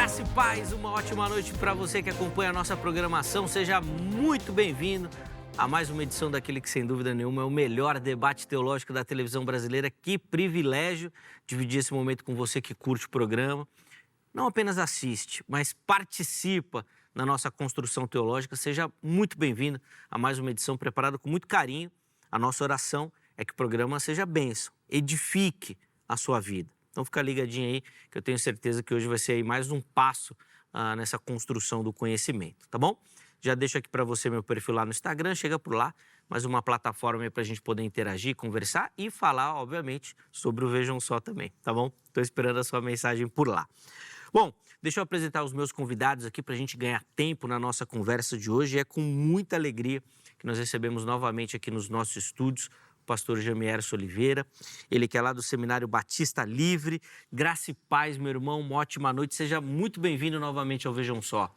Graça e paz, uma ótima noite para você que acompanha a nossa programação. Seja muito bem-vindo a mais uma edição daquele que, sem dúvida nenhuma, é o melhor debate teológico da televisão brasileira. Que privilégio dividir esse momento com você que curte o programa. Não apenas assiste, mas participa na nossa construção teológica. Seja muito bem-vindo a mais uma edição preparada com muito carinho. A nossa oração é que o programa seja bênção, edifique a sua vida. Então fica ligadinho aí, que eu tenho certeza que hoje vai ser aí mais um passo nessa construção do conhecimento, tá bom? Já deixo aqui para você meu perfil lá no Instagram, chega por lá, mais uma plataforma aí para a gente poder interagir, conversar e falar, obviamente, sobre o Vejam Só também, tá bom? Estou esperando a sua mensagem por lá. Bom, deixa eu apresentar os meus convidados aqui para a gente ganhar tempo na nossa conversa de hoje. É com muita alegria que nós recebemos novamente aqui nos nossos estúdios o pastor Jamierson Oliveira, ele que é lá do Seminário Batista Livre. Graça e paz, meu irmão, uma ótima noite. Seja muito bem-vindo novamente ao Vejam Só.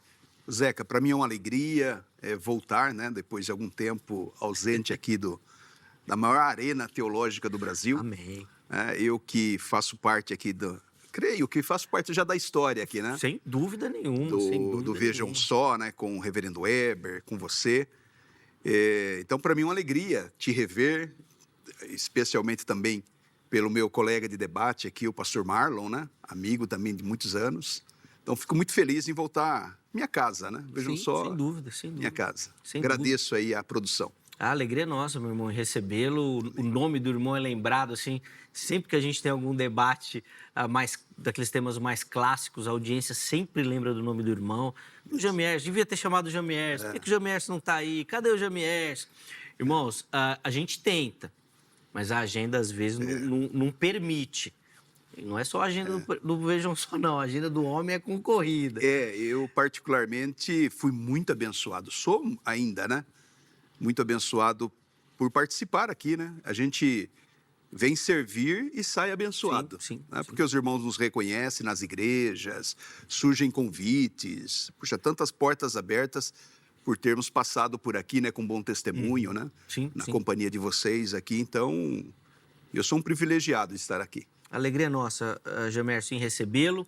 Zeca, para mim é uma alegria voltar, né, depois de algum tempo ausente aqui da maior arena teológica do Brasil. Amém. Eu que faço parte aqui creio que faço parte já da história aqui, né? Sem dúvida nenhuma, do Vejam Só, né, com o reverendo Weber, com você. Então, para mim é uma alegria te rever, especialmente também pelo meu colega de debate aqui, o pastor Marlon, né? Amigo também de muitos anos. Então, fico muito feliz em voltar à minha casa, né? Vejam só, sem dúvida, sem dúvida. minha casa. Sem Agradeço aí a produção. A alegria é nossa, meu irmão, em recebê-lo. O nome do irmão é lembrado, assim, sempre que a gente tem algum debate daqueles temas mais clássicos, a audiência sempre lembra do nome do irmão. O Jamierson, devia ter chamado o Jamierson. Por que o Jamierson não está aí? Cadê o Jamierson? Irmãos, a gente tenta, mas a agenda, às vezes, não permite. E não é só a agenda do Vejam Só, não. A agenda do homem é concorrida. Eu particularmente fui muito abençoado. Sou ainda, né? Muito abençoado por participar aqui, né? A gente vem servir e sai abençoado. Sim. Porque os irmãos nos reconhecem nas igrejas, surgem convites. Puxa, tantas portas abertas por termos passado por aqui, né? Com bom testemunho, né? Na companhia de vocês aqui. Então, eu sou um privilegiado de estar aqui. Alegria nossa, Jamierson, em recebê-lo.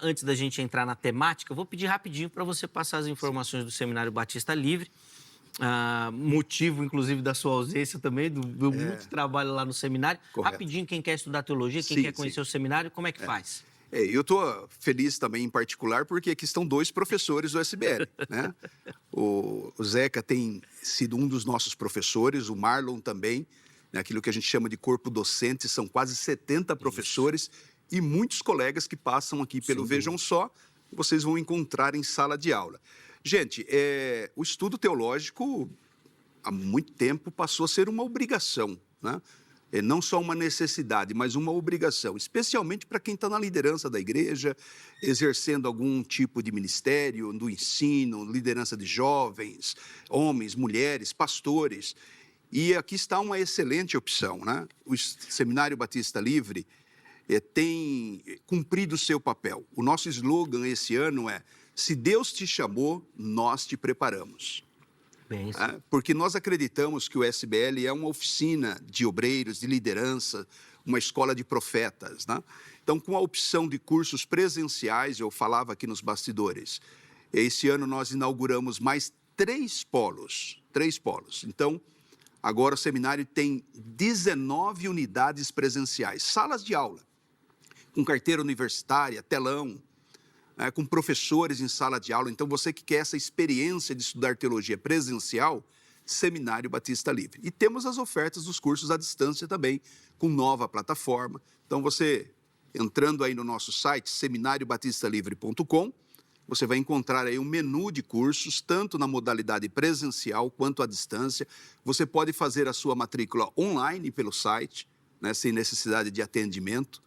Antes da gente entrar na temática, eu vou pedir rapidinho para você passar as informações do Seminário Batista Livre. Motivo, inclusive, da sua ausência também, do muito trabalho lá no seminário. Correto. Rapidinho, quem quer estudar teologia, quem quer conhecer o seminário, como é que faz? Eu estou feliz também, em particular, porque aqui estão dois professores do SBL, né? O Zeca tem sido um dos nossos professores, o Marlon também, né? Aquilo que a gente chama de corpo docente, são quase 70 professores e muitos colegas que passam aqui pelo Vejam Só, vocês vão encontrar em sala de aula. Gente, o estudo teológico, há muito tempo, passou a ser uma obrigação, né? Não só uma necessidade, mas uma obrigação, especialmente para quem está na liderança da igreja, exercendo algum tipo de ministério, do ensino, liderança de jovens, homens, mulheres, pastores. E aqui está uma excelente opção, né? O Seminário Batista Livre tem cumprido o seu papel. O nosso slogan esse ano é: se Deus te chamou, nós te preparamos. Porque nós acreditamos que o SBL é uma oficina de obreiros, de liderança, uma escola de profetas, né? Então, com a opção de cursos presenciais, eu falava aqui nos bastidores, esse ano nós inauguramos mais 3 polos. Então, agora o seminário tem 19 unidades presenciais, salas de aula, com carteira universitária, telão, com professores em sala de aula. Então, você que quer essa experiência de estudar teologia presencial, Seminário Batista Livre. E temos as ofertas dos cursos à distância também, com nova plataforma. Então, você, entrando aí no nosso site, seminariobatistalivre.com, você vai encontrar aí um menu de cursos, tanto na modalidade presencial quanto à distância. Você pode fazer a sua matrícula online pelo site, né, sem necessidade de atendimento.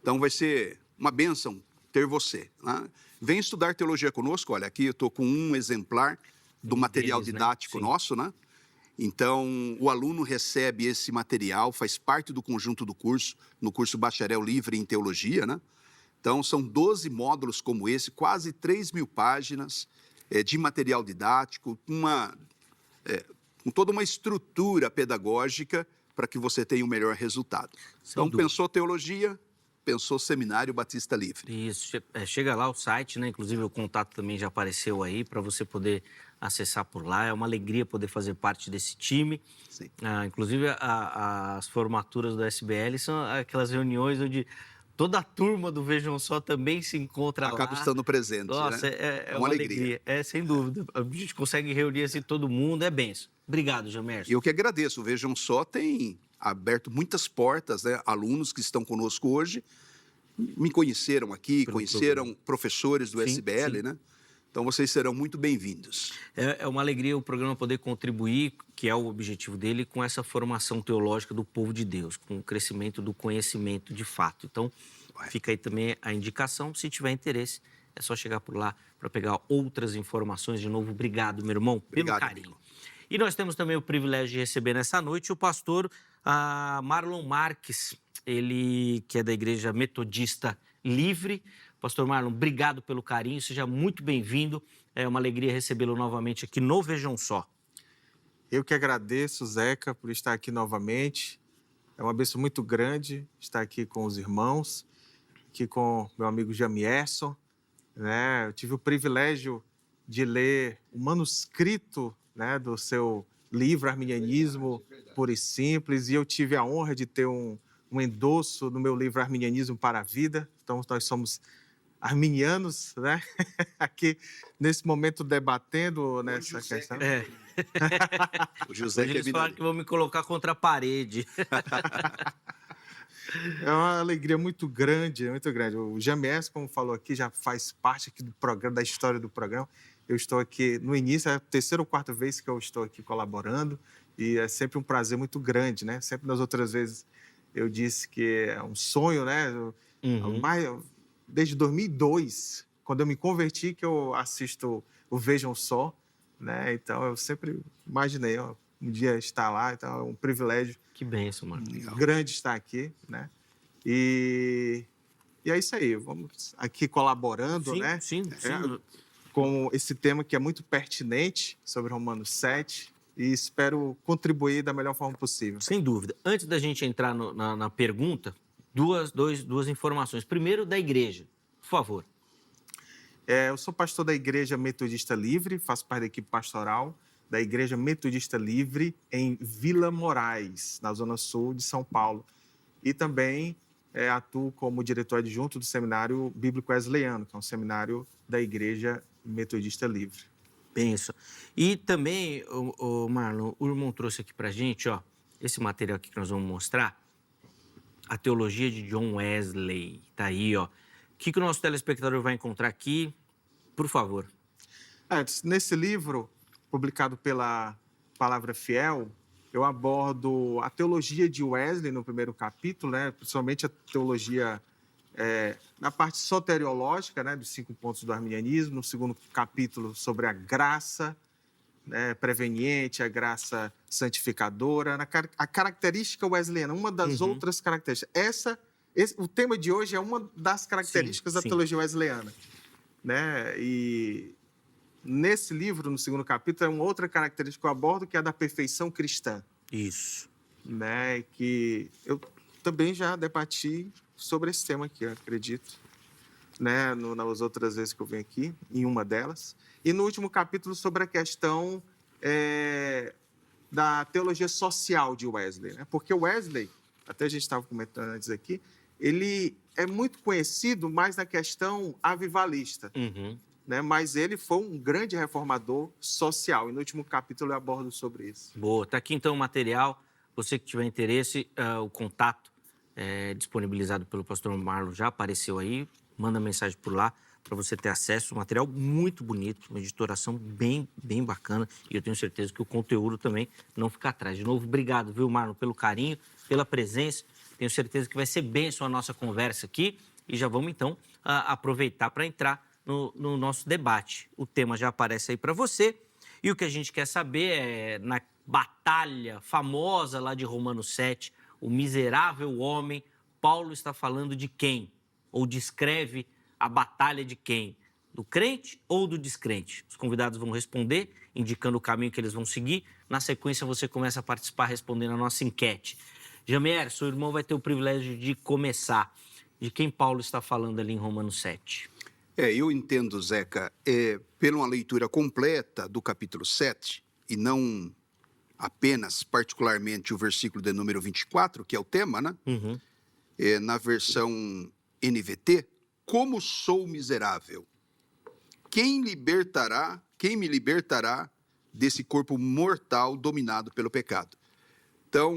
Então, vai ser uma bênção ter você, né? Vem estudar teologia conosco. Olha, aqui eu estou com um exemplar do material didático nosso, né? Então, o aluno recebe esse material, faz parte do conjunto do curso, no curso Bacharel Livre em Teologia, né? Então, são 12 módulos como esse, quase 3.000 páginas de material didático, com toda uma estrutura pedagógica para que você tenha o melhor resultado. Então, pensou teologia? pensou Seminário Batista Livre. Isso, chega lá o site, né? Inclusive o contato também já apareceu aí para você poder acessar por lá. É uma alegria poder fazer parte desse time. Sim. Inclusive as formaturas do SBL são aquelas reuniões onde toda a turma do Vejam Só também se encontra lá. Acaba estando presente, Nossa, né? é uma alegria. Sem dúvida. A gente consegue reunir assim todo mundo, é benção. Obrigado, Jamerson. Eu que agradeço. O Vejam Só tem aberto muitas portas, né? Alunos que estão conosco hoje me conheceram aqui, conheceram professores do SBL, né? Então, vocês serão muito bem-vindos. É uma alegria o programa poder contribuir, que é o objetivo dele, com essa formação teológica do povo de Deus, com o crescimento do conhecimento de fato. Então, fica aí também a indicação. Se tiver interesse, é só chegar por lá para pegar outras informações. De novo, obrigado, meu irmão, pelo carinho. Amigo. E nós temos também o privilégio de receber nessa noite o pastor Marlon Marques, ele que é da Igreja Metodista Livre. Pastor Marlon, obrigado pelo carinho, seja muito bem-vindo. É uma alegria recebê-lo novamente aqui no Vejam Só. Eu que agradeço, Zeca, por estar aqui novamente. É uma bênção muito grande estar aqui com os irmãos, aqui com meu amigo Jamierson, né? Eu tive o privilégio de ler o manuscrito, né, do seu livro Arminianismo Puro e Simples, e eu tive a honra de ter um endosso no meu livro Arminianismo para a Vida. Então, nós somos arminianos, né? Aqui, nesse momento, debatendo nessa questão. O José Hoje eles falaram que vão me colocar contra a parede. É uma alegria muito grande, muito grande. O Jamés, como falou aqui, já faz parte aqui do programa, da história do programa. Eu estou aqui no início, é a terceira ou quarta vez que eu estou aqui colaborando, e é sempre um prazer muito grande, né? Sempre nas outras vezes eu disse que é um sonho, né? Desde 2002, quando eu me converti, que eu assisto o Vejam Só, né? Então, eu sempre imaginei, um dia estar lá, então é um privilégio. Que bênção, mano. Grande estar aqui, né? E é isso aí, vamos aqui colaborando, né? Sim. Com esse tema que é muito pertinente sobre Romanos 7, e espero contribuir da melhor forma possível. Sem dúvida. Antes da gente entrar na pergunta, duas informações. Primeiro, da igreja, por favor. Eu sou pastor da Igreja Metodista Livre, faço parte da equipe pastoral da Igreja Metodista Livre em Vila Moraes, na zona sul de São Paulo. E também atuo como diretor adjunto do Seminário Bíblico Wesleyano, que é um seminário da Igreja Metodista Livre. Penso. E também, Marlon, o irmão trouxe aqui pra gente, esse material aqui que nós vamos mostrar, a teologia de John Wesley. Tá aí, O que o nosso telespectador vai encontrar aqui? Por favor. Nesse livro, publicado pela Palavra Fiel, eu abordo a teologia de Wesley no primeiro capítulo, né? Principalmente a teologia na parte soteriológica, né? Dos 5 pontos do arminianismo. No segundo capítulo, sobre a graça, né, preveniente, a graça santificadora, a característica wesleyana, uma das outras características. O tema de hoje é uma das características da teologia wesleyana, né? E nesse livro, no segundo capítulo, é uma outra característica que eu abordo, que é a da perfeição cristã. Isso. Né? Que eu também já debati sobre esse tema aqui, eu acredito, né? Nas outras vezes que eu venho aqui, em uma delas. E no último capítulo, sobre a questão da teologia social de Wesley, né? Porque Wesley, até a gente estava comentando antes aqui, ele é muito conhecido mais na questão avivalista, né? Mas ele foi um grande reformador social. E no último capítulo eu abordo sobre isso. Boa. Está aqui então o material. Você que tiver interesse, o contato disponibilizado pelo pastor Marlon já apareceu aí. Manda mensagem por lá para você ter acesso. Um material muito bonito, uma editoração bem bacana. E eu tenho certeza que o conteúdo também não fica atrás. De novo, obrigado, viu, Marlon, pelo carinho, pela presença. Tenho certeza que vai ser bênção a nossa conversa aqui. E já vamos, então, aproveitar para entrar no nosso debate. O tema já aparece aí para você. E o que a gente quer saber é, na batalha famosa lá de Romanos 7, o miserável homem, Paulo está falando de quem? Ou descreve a batalha de quem? Do crente ou do descrente? Os convidados vão responder, indicando o caminho que eles vão seguir. Na sequência, você começa a participar respondendo a nossa enquete. Jamier, seu irmão vai ter o privilégio de começar. de quem Paulo está falando ali em Romanos 7? Eu entendo, Zeca, pela uma leitura completa do capítulo 7, e não apenas, particularmente, o versículo de número 24, que é o tema, né? Uhum. Na versão NVT, como sou miserável. Quem me libertará desse corpo mortal dominado pelo pecado? Então,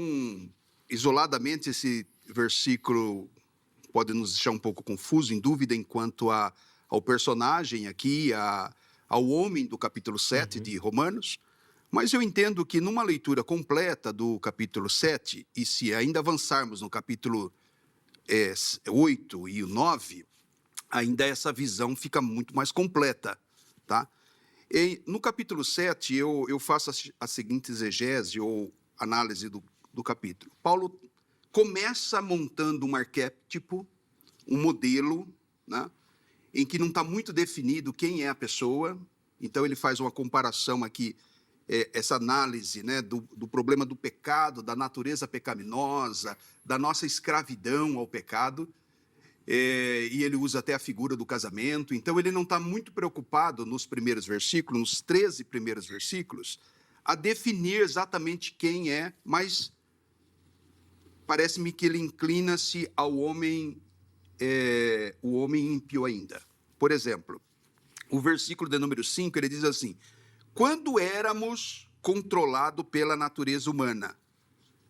isoladamente, esse versículo pode nos deixar um pouco confuso, em dúvida, enquanto ao personagem aqui, ao homem do capítulo 7 de Romanos, mas eu entendo que numa leitura completa do capítulo 7, e se ainda avançarmos no capítulo 8 e o 9, ainda essa visão fica muito mais completa, tá? No capítulo 7, eu faço a seguinte exegese ou análise do capítulo. Paulo começa montando um arquétipo, um modelo, né, em que não está muito definido quem é a pessoa. Então, ele faz uma comparação aqui, essa análise, né, do problema do pecado, da natureza pecaminosa, da nossa escravidão ao pecado. E ele usa até a figura do casamento. Então, ele não está muito preocupado nos primeiros versículos, nos 13 primeiros versículos, a definir exatamente quem é, mas parece-me que ele inclina-se ao homem, o homem ímpio ainda. Por exemplo, o versículo de número 5, ele diz assim: quando éramos controlados pela natureza humana,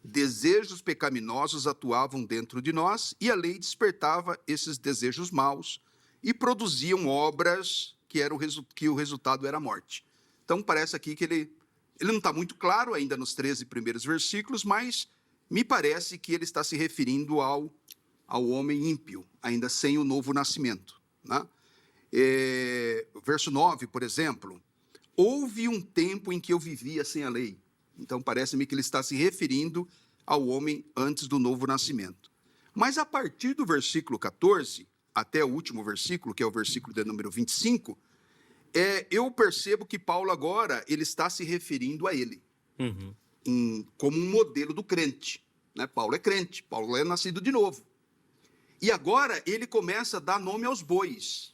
desejos pecaminosos atuavam dentro de nós e a lei despertava esses desejos maus e produziam obras que o resultado era a morte. Então, parece aqui que ele não está muito claro ainda nos 13 primeiros versículos, mas me parece que ele está se referindo ao homem ímpio, ainda sem o novo nascimento, né? Verso 9, por exemplo: houve um tempo em que eu vivia sem a lei. Então, parece-me que ele está se referindo ao homem antes do novo nascimento. Mas, a partir do versículo 14, até o último versículo, que é o versículo de número 25, eu percebo que Paulo agora ele está se referindo a ele, como um modelo do crente, né? Paulo é crente, Paulo é nascido de novo. E agora ele começa a dar nome aos bois.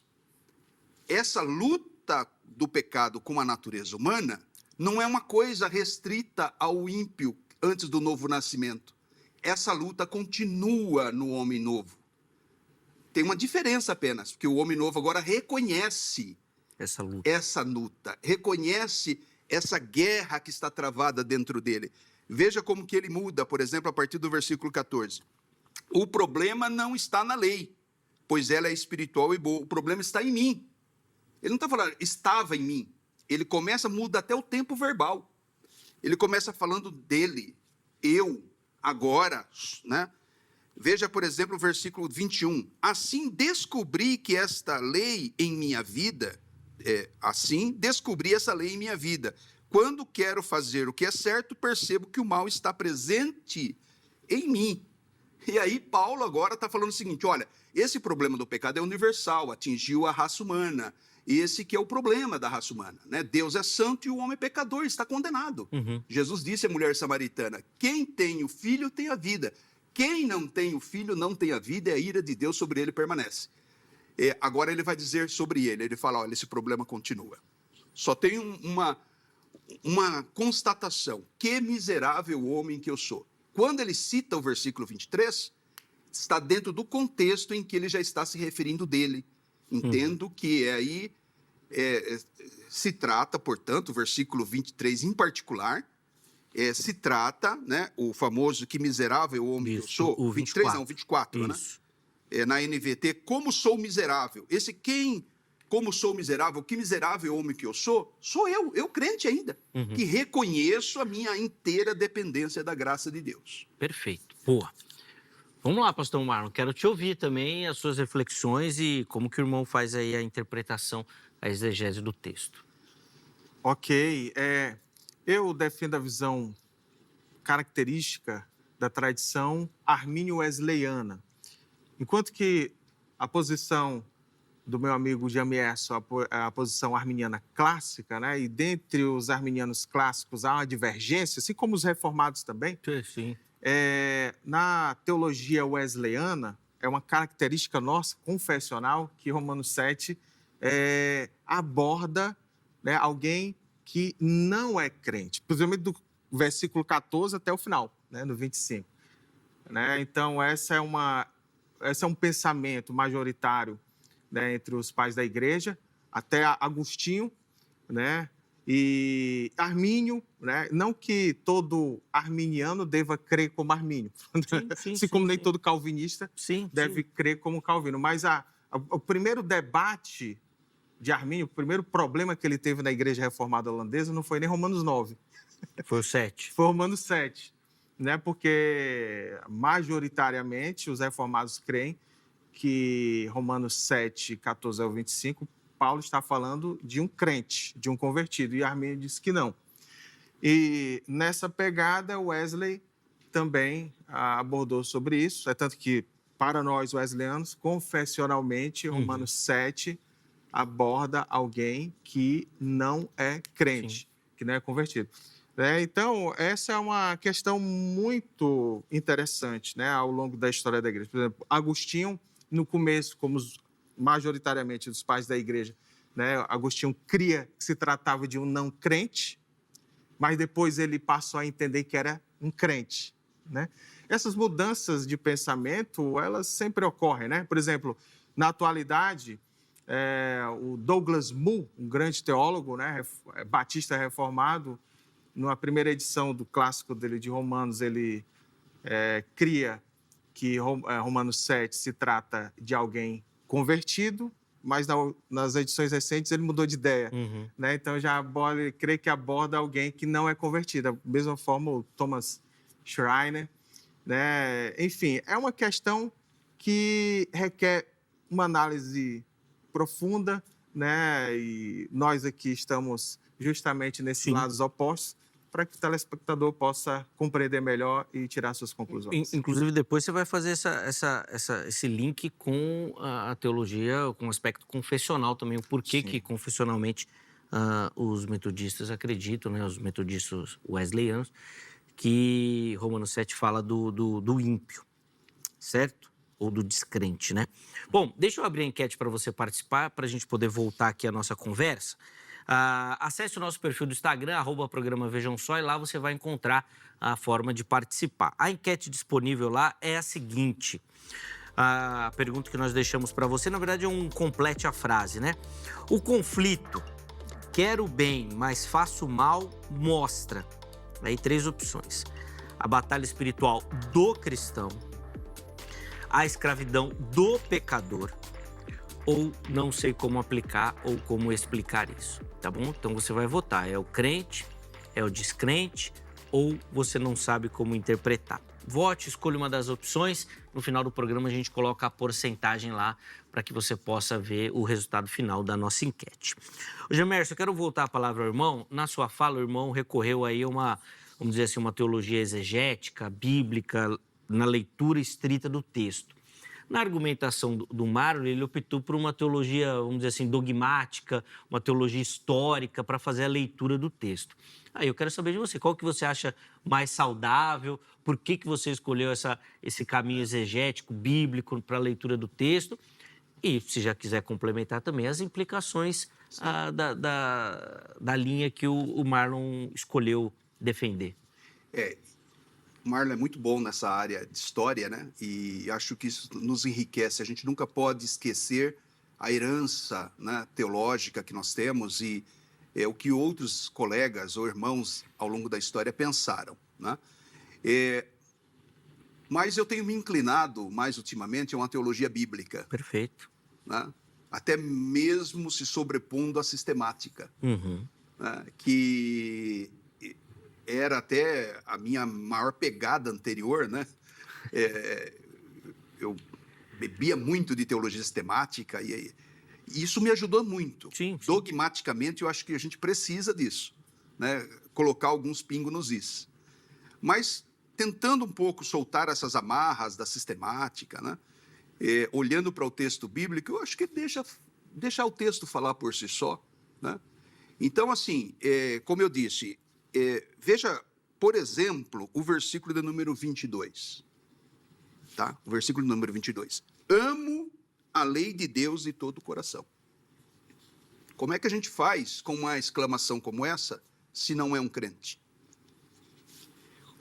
Essa luta do pecado com a natureza humana não é uma coisa restrita ao ímpio antes do novo nascimento. Essa luta continua no homem novo. Tem uma diferença apenas, porque o homem novo agora reconhece essa luta, reconhece essa guerra que está travada dentro dele. Veja como que ele muda, por exemplo, a partir do versículo 14. O problema não está na lei, pois ela é espiritual e boa. O problema está em mim. Ele não está falando, estava em mim. Ele começa, muda até o tempo verbal. Ele começa falando dele, eu, agora, né? Veja, por exemplo, o versículo 21. Assim descobri que esta lei em minha vida, assim descobri essa lei em minha vida. Quando quero fazer o que é certo, percebo que o mal está presente em mim. E aí Paulo agora está falando o seguinte: olha, esse problema do pecado é universal, atingiu a raça humana. Esse que é o problema da raça humana, né? Deus é santo e o homem é pecador, está condenado. Jesus disse à mulher samaritana: quem tem o filho tem a vida. Quem não tem o filho não tem a vida, e a ira de Deus sobre ele permanece. Agora ele vai dizer sobre ele fala: olha, esse problema continua. Só tem uma constatação: que miserável homem que eu sou. Quando ele cita o versículo 23, está dentro do contexto em que ele já está se referindo dele. Entendo que aí se trata, portanto, o versículo 23 em particular, se trata, né, o famoso que miserável homem que eu sou, o 23 não, 24, isso, né? Na NVT, como sou miserável. Esse quem, como sou miserável, que miserável homem que eu sou eu crente ainda, que reconheço a minha inteira dependência da graça de Deus. Perfeito, boa. Vamos lá, pastor Marlon, quero te ouvir também as suas reflexões e como que o irmão faz aí a interpretação, a exegese do texto. Ok, eu defendo a visão característica da tradição armínio-wesleyana, enquanto que a posição do meu amigo Jamierson, a posição arminiana clássica, né? E dentre os arminianos clássicos há uma divergência, assim como os reformados também. Sim. Na teologia wesleyana, é uma característica nossa, confessional, que Romanos 7 aborda, né, alguém que não é crente, principalmente do versículo 14 até o final, né, no 25. Né? Então, esse é um pensamento majoritário, né, entre os pais da igreja, até Agostinho, né, e Armínio, né? Não que todo arminiano deva crer como Armínio, assim como nem todo calvinista deve crer como Calvino, mas o primeiro debate de Armínio, o primeiro problema que ele teve na Igreja Reformada Holandesa não foi nem Romanos 9. Foi o 7. Foi Romanos 7, né? Porque majoritariamente os reformados creem que Romanos 7, 14 ao 25, Paulo está falando de um crente, de um convertido, e Armínio disse que não. E nessa pegada, Wesley também abordou sobre isso, é tanto que, para nós wesleyanos, confessionalmente, Romanos 7 aborda alguém que não é crente, que não é convertido. Então, essa é uma questão muito interessante, né, ao longo da história da igreja. Por exemplo, Agostinho, no começo, como majoritariamente dos pais da igreja, né, Agostinho cria que se tratava de um não crente, mas depois ele passou a entender que era um crente, né? Essas mudanças de pensamento, elas sempre ocorrem, né? Por exemplo, na atualidade, o Douglas Moo, um grande teólogo, né, batista reformado, na primeira edição do clássico dele de Romanos, ele cria que Romanos 7 se trata de alguém convertido, mas nas edições recentes ele mudou de ideia. Né? Então, ele crê que aborda alguém que não é convertido. Da mesma forma, o Thomas Schreiner. Né? Enfim, é uma questão que requer uma análise profunda, né? E nós aqui estamos justamente nesses lados opostos, para que o telespectador possa compreender melhor e tirar suas conclusões. Inclusive, depois você vai fazer esse link com a teologia, com o aspecto confessional também, o porquê que confessionalmente os metodistas acreditam, né, os metodistas wesleyanos, que Romanos 7 fala do ímpio, certo? Ou do descrente, né? Bom, deixa eu abrir a enquete para você participar, para a gente poder voltar aqui à nossa conversa. Acesse o nosso perfil do Instagram, @programa Vejam Só, e lá você vai encontrar a forma de participar. A enquete disponível lá é a seguinte: a pergunta que nós deixamos para você, na verdade, é um complete a frase, né? O conflito, quero o bem, mas faço o mal, mostra. Aí 3 opções: a batalha espiritual do cristão, a escravidão do pecador, ou não sei como aplicar ou como explicar isso, tá bom? Então você vai votar, é o crente, é o descrente, ou você não sabe como interpretar. Vote, escolha uma das opções, no final do programa a gente coloca a porcentagem lá para que você possa ver o resultado final da nossa enquete. Gemerson, eu quero voltar a palavra ao irmão. Na sua fala, o irmão recorreu aí a vamos dizer assim, uma teologia exegética, bíblica, na leitura estrita do texto. Na argumentação do Marlon, ele optou por uma teologia, vamos dizer assim, dogmática, uma teologia histórica para fazer a leitura do texto. Aí eu quero saber de você, qual que você acha mais saudável, por que você escolheu esse caminho exegético, bíblico para a leitura do texto e, se já quiser complementar também, as implicações da linha que o Marlon escolheu defender. O Marlon é muito bom nessa área de história, né? E acho que isso nos enriquece. A gente nunca pode esquecer a herança, né, teológica que nós temos e o que outros colegas ou irmãos ao longo da história pensaram, né? Mas eu tenho me inclinado mais ultimamente a uma teologia bíblica. Perfeito. Né? Até mesmo se sobrepondo à sistemática, né? Que era até a minha maior pegada anterior, né? Eu bebia muito de teologia sistemática e isso me ajudou muito. Sim. Dogmaticamente, eu acho que a gente precisa disso, né? Colocar alguns pingos nos is. Mas tentando um pouco soltar essas amarras da sistemática, né? Olhando para o texto bíblico, eu acho que deixar o texto falar por si só, né? Então, assim, como eu disse, veja, por exemplo, o versículo de número 22. tá? O versículo número 22. Amo a lei de Deus de todo o coração. Como é que a gente faz com uma exclamação como essa, se não é um crente?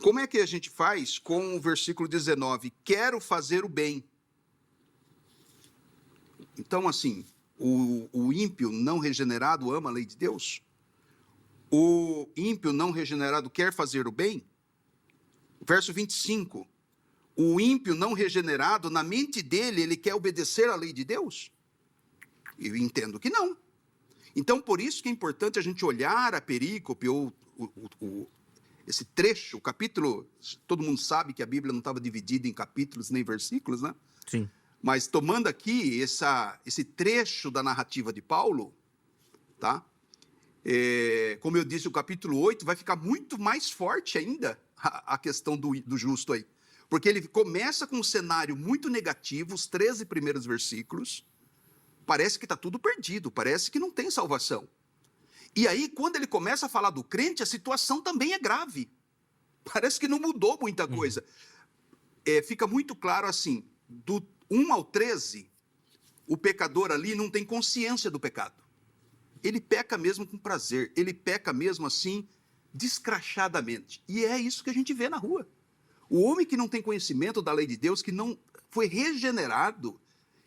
Como é que a gente faz com o versículo 19? Quero fazer o bem. Então, assim, o ímpio não regenerado ama a lei de Deus? O ímpio não regenerado quer fazer o bem? Verso 25. O ímpio não regenerado, na mente dele, ele quer obedecer à lei de Deus? Eu entendo que não. Então, por isso que é importante a gente olhar a perícope, ou esse trecho, o capítulo, todo mundo sabe que a Bíblia não estava dividida em capítulos nem versículos, né? Sim. Mas tomando aqui esse trecho da narrativa de Paulo, tá? Como eu disse, o capítulo 8 vai ficar muito mais forte ainda a questão do justo aí. Porque ele começa com um cenário muito negativo, os 13 primeiros versículos, parece que está tudo perdido, parece que não tem salvação. E aí, quando ele começa a falar do crente, a situação também é grave. Parece que não mudou muita coisa. Fica muito claro assim, do 1 ao 13, o pecador ali não tem consciência do pecado. Ele peca mesmo com prazer, ele peca mesmo assim, descrachadamente. E é isso que a gente vê na rua. O homem que não tem conhecimento da lei de Deus, que não foi regenerado,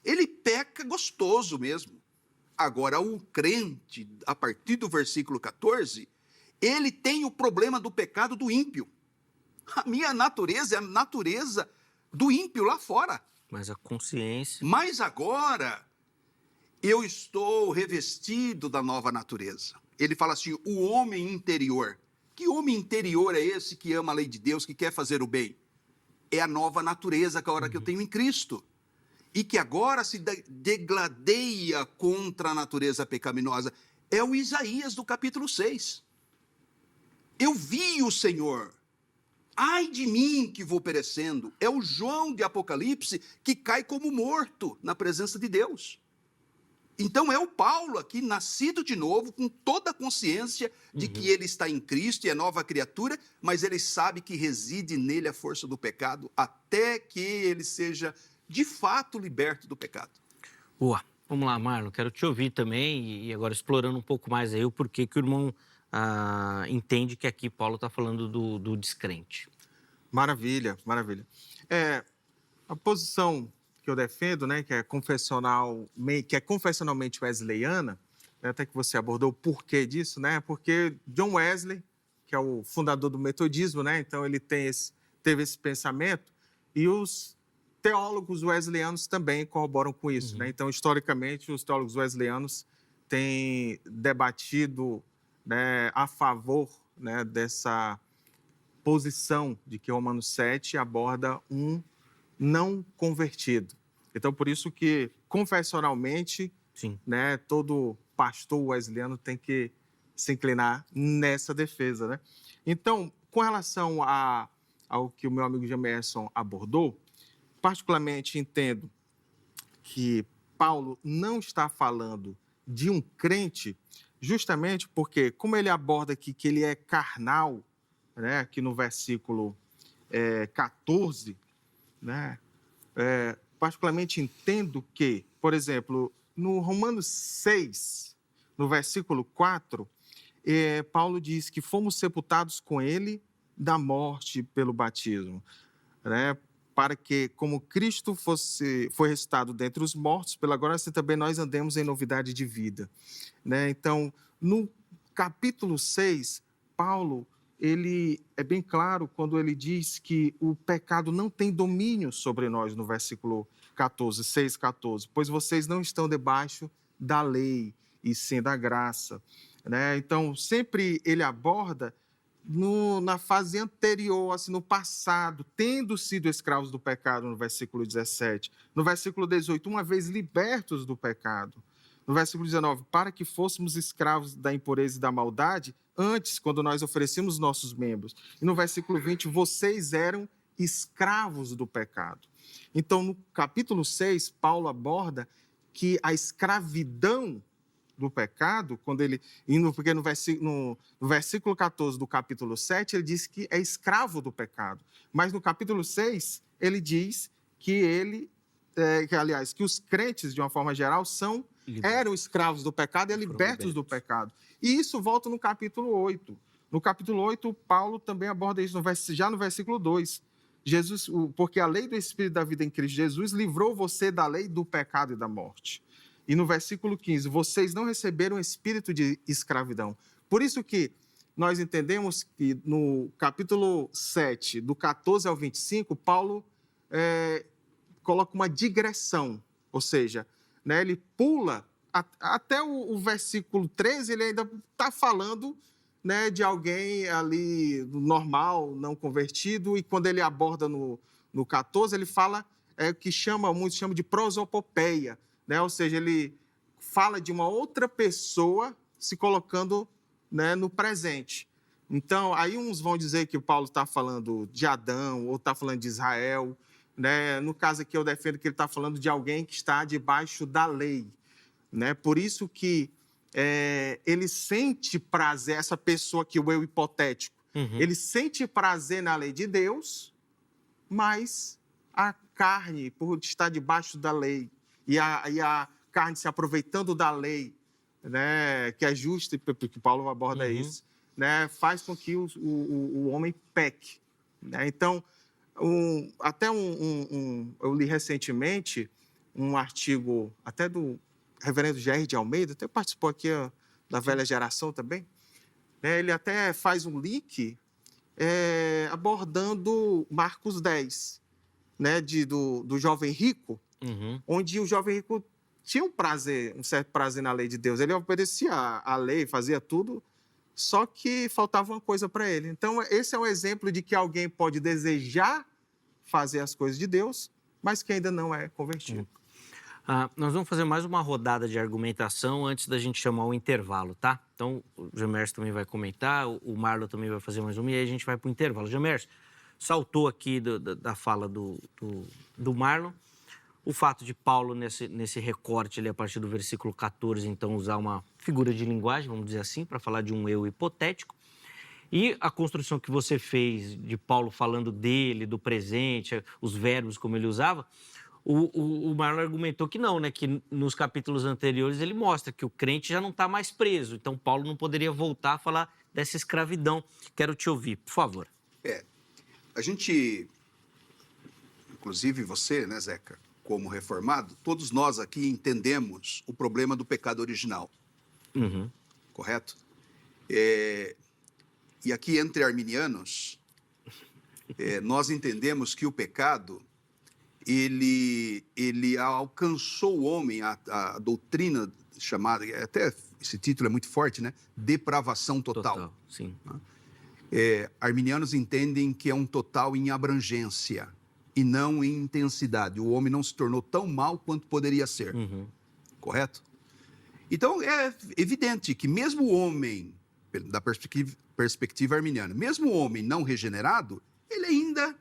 ele peca gostoso mesmo. Agora, o crente, a partir do versículo 14, ele tem o problema do pecado do ímpio. A minha natureza é a natureza do ímpio lá fora. Mas a consciência... Mas agora, eu estou revestido da nova natureza. Ele fala assim, o homem interior. Que homem interior é esse que ama a lei de Deus, que quer fazer o bem? É a nova natureza que eu tenho em Cristo. E que agora se degladeia contra a natureza pecaminosa. É o Isaías do capítulo 6. Eu vi o Senhor. Ai de mim que vou perecendo. É o João de Apocalipse que cai como morto na presença de Deus. Então é o Paulo aqui, nascido de novo, com toda a consciência de que ele está em Cristo e é nova criatura, mas ele sabe que reside nele a força do pecado, até que ele seja, de fato, liberto do pecado. Boa. Vamos lá, Marlon, quero te ouvir também, e agora explorando um pouco mais aí o porquê que o irmão entende que aqui Paulo está falando do descrente. Maravilha, maravilha. A posição que eu defendo, né, que é confessionalmente wesleyana, né, até que você abordou o porquê disso, né, porque John Wesley, que é o fundador do metodismo, né, então ele teve esse pensamento, e os teólogos wesleyanos também corroboram com isso, né, então historicamente os teólogos wesleyanos têm debatido, né, a favor, né, dessa posição de que Romanos 7 aborda um não convertido. Então, por isso que, confessionalmente, né, todo pastor wesleyano tem que se inclinar nessa defesa, né? Então, com relação ao que o meu amigo Jamerson abordou, particularmente entendo que Paulo não está falando de um crente, justamente porque, como ele aborda aqui que ele é carnal, né, aqui no versículo 14, né, particularmente entendo que, por exemplo, no Romanos 6, no versículo 4, Paulo diz que fomos sepultados com ele da morte pelo batismo, né, para que, como Cristo foi ressuscitado dentre os mortos, pela glória, assim também nós andemos em novidade de vida, né? Então, no capítulo 6, Paulo, ele é bem claro quando ele diz que o pecado não tem domínio sobre nós, no versículo 14, 6:14, pois vocês não estão debaixo da lei, e sim da graça, né? Então, sempre ele aborda na fase anterior, assim, no passado, tendo sido escravos do pecado, no versículo 17. No versículo 18, uma vez libertos do pecado. No versículo 19, para que fôssemos escravos da impureza e da maldade, antes, quando nós oferecíamos nossos membros. E no versículo 20, vocês eram escravos do pecado. Então, no capítulo 6, Paulo aborda que a escravidão do pecado, porque no versículo 14 do capítulo 7, ele diz que é escravo do pecado. Mas no capítulo 6, ele diz que os crentes, de uma forma geral, eram escravos do pecado e libertos do pecado. E isso volta no capítulo 8. No capítulo 8, Paulo também aborda isso, já no versículo 2. Porque a lei do Espírito da vida em Cristo Jesus livrou você da lei do pecado e da morte. E no versículo 15, vocês não receberam espírito de escravidão. Por isso que nós entendemos que no capítulo 7, do 14 ao 25, Paulo coloca uma digressão, ou seja, né, ele pula até o versículo 13, ele ainda está falando, né, de alguém ali normal, não convertido, e quando ele aborda no 14, ele fala que muitos chamam de prosopopeia, né, ou seja, ele fala de uma outra pessoa se colocando, né, no presente. Então, aí uns vão dizer que o Paulo está falando de Adão ou está falando de Israel, né? No caso aqui eu defendo que ele está falando de alguém que está debaixo da lei, né? Por isso que ele sente prazer, essa pessoa aqui, o eu hipotético, ele sente prazer na lei de Deus, mas a carne, por estar debaixo da lei, e a carne se aproveitando da lei, né, que é justa, porque Paulo aborda isso, né, faz com que o homem peque, né? Então, eu li recentemente um artigo até do reverendo Jair de Almeida, até participou aqui da velha geração também, né? Ele até faz um link abordando Marcos 10, né, do jovem rico, onde o jovem rico tinha um certo prazer na lei de Deus. Ele obedecia à lei, fazia tudo, só que faltava uma coisa para ele. Então, esse é um exemplo de que alguém pode desejar fazer as coisas de Deus, mas que ainda não é convertido. Nós vamos fazer mais uma rodada de argumentação antes da gente chamar o intervalo, tá? Então, o Gemerson também vai comentar, o Marlon também vai fazer mais uma, e aí a gente vai para o intervalo. Gemerson, saltou aqui da fala do Marlon o fato de Paulo, nesse recorte ali, a partir do versículo 14, então, usar uma figura de linguagem, vamos dizer assim, para falar de um eu hipotético. E a construção que você fez de Paulo falando dele, do presente, os verbos como ele usava, o Marlon argumentou que não, né? Que nos capítulos anteriores ele mostra que o crente já não está mais preso. Então, Paulo não poderia voltar a falar dessa escravidão. Quero te ouvir, por favor. A gente, inclusive você, né, Zeca, como reformado, todos nós aqui entendemos o problema do pecado original. Correto? E aqui, entre arminianos, nós entendemos que o pecado, ele alcançou o homem, a doutrina chamada, até esse título é muito forte, né? Depravação total. Sim. Arminianos entendem que é um total em abrangência e não em intensidade. O homem não se tornou tão mal quanto poderia ser. Correto? Então, é evidente que mesmo o homem, da perspectiva arminiana, mesmo o homem não regenerado, ele ainda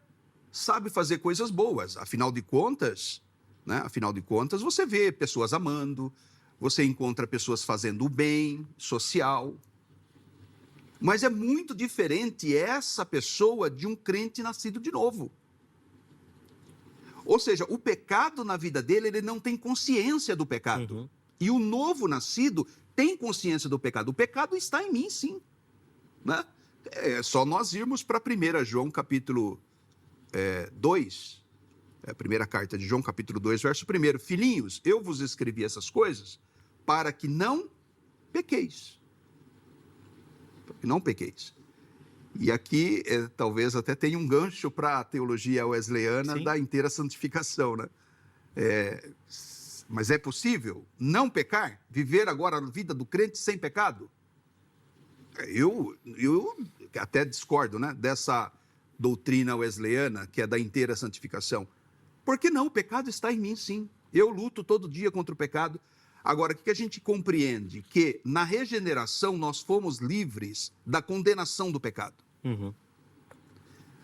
sabe fazer coisas boas. Afinal de contas, né? Você vê pessoas amando, você encontra pessoas fazendo o bem social. Mas é muito diferente essa pessoa de um crente nascido de novo. Ou seja, o pecado na vida dele, ele não tem consciência do pecado. E o novo nascido tem consciência do pecado. O pecado está em mim, sim. Né? É só nós irmos para 1 João, capítulo 2, a primeira carta de João, capítulo 2, verso 1. Filhinhos, eu vos escrevi essas coisas para que não pequeis. Para que não pequeis. E aqui, talvez até tenha um gancho para a teologia wesleyana, sim, da inteira santificação, né? Mas é possível não pecar? Viver agora a vida do crente sem pecado? Eu até discordo, né, dessa doutrina wesleyana, que é da inteira santificação. Por que não? O pecado está em mim, sim. Eu luto todo dia contra o pecado. Agora, o que a gente compreende? Que na regeneração nós fomos livres da condenação do pecado.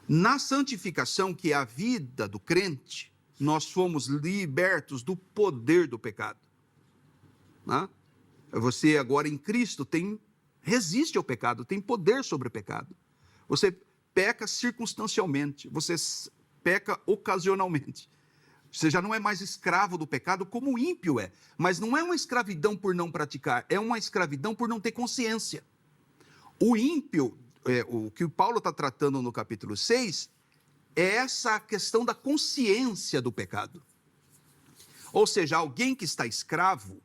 Na santificação, que é a vida do crente, nós fomos libertos do poder do pecado. Né? Você agora em Cristo resiste ao pecado, tem poder sobre o pecado. Você peca circunstancialmente, você peca ocasionalmente. Você já não é mais escravo do pecado como o ímpio é. Mas não é uma escravidão por não praticar, é uma escravidão por não ter consciência. O ímpio, o que o Paulo está tratando no capítulo 6, é essa questão da consciência do pecado. Ou seja, alguém que está escravo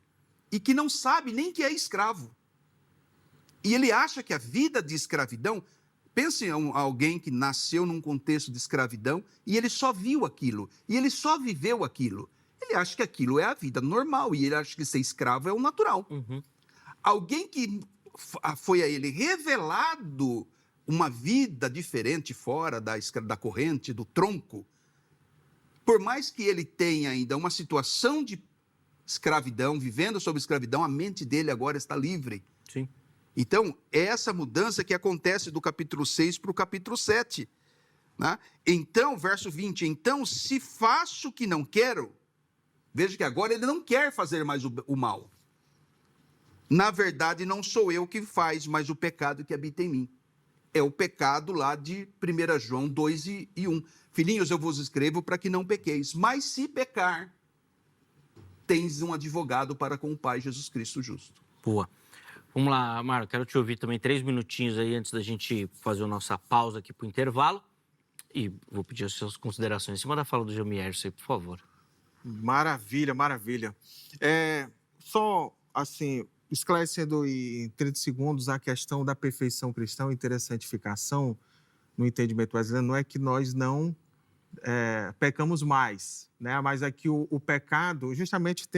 e que não sabe nem que é escravo. E ele acha que a vida de escravidão... Pense em alguém que nasceu num contexto de escravidão e ele só viu aquilo, e ele só viveu aquilo. Ele acha que aquilo é a vida normal e ele acha que ser escravo é o natural. Uhum. Alguém que foi a ele revelado uma vida diferente fora da corrente, do tronco, por mais que ele tenha ainda uma situação de escravidão, vivendo sob escravidão, a mente dele agora está livre. Sim. Então, é essa mudança que acontece do capítulo 6 para o capítulo 7. Né? Então, verso 20, então, se faço o que não quero, veja que agora ele não quer fazer mais o mal. Na verdade, não sou eu que faz, mas o pecado que habita em mim. É o pecado lá de 1 João 2 e 1. Filhinhos, eu vos escrevo para que não pequeis, mas se pecar, tens um advogado para com o Pai, Jesus Cristo justo. Boa. Vamos lá, Mário, quero te ouvir também 3 minutinhos aí antes da gente fazer a nossa pausa aqui para o intervalo. E vou pedir as suas considerações em cima da fala do Jamierson, por favor. Maravilha, maravilha. Só, assim, esclarecendo em 30 segundos a questão da perfeição cristã e intersantificação no entendimento brasileiro, não é que nós não pecamos mais, né? Mas é que o pecado, justamente